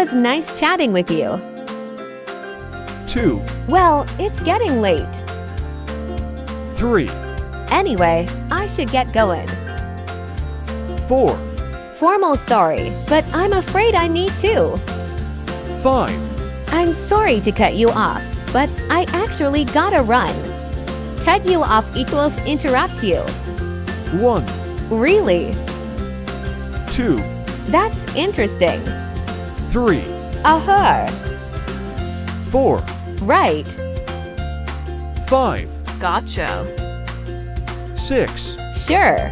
was nice chatting with you. 2, Well, it's getting late. 3, Anyway, I should get going. 4, Formal sorry, but I'm afraid I need to. 5, I'm sorry to cut you off, but I actually gotta run. Cut you off equals interrupt you. 1, Really? 2, That's interesting. 3, Uh-huh. 4, Right. 5, Gotcha. 6, Sure.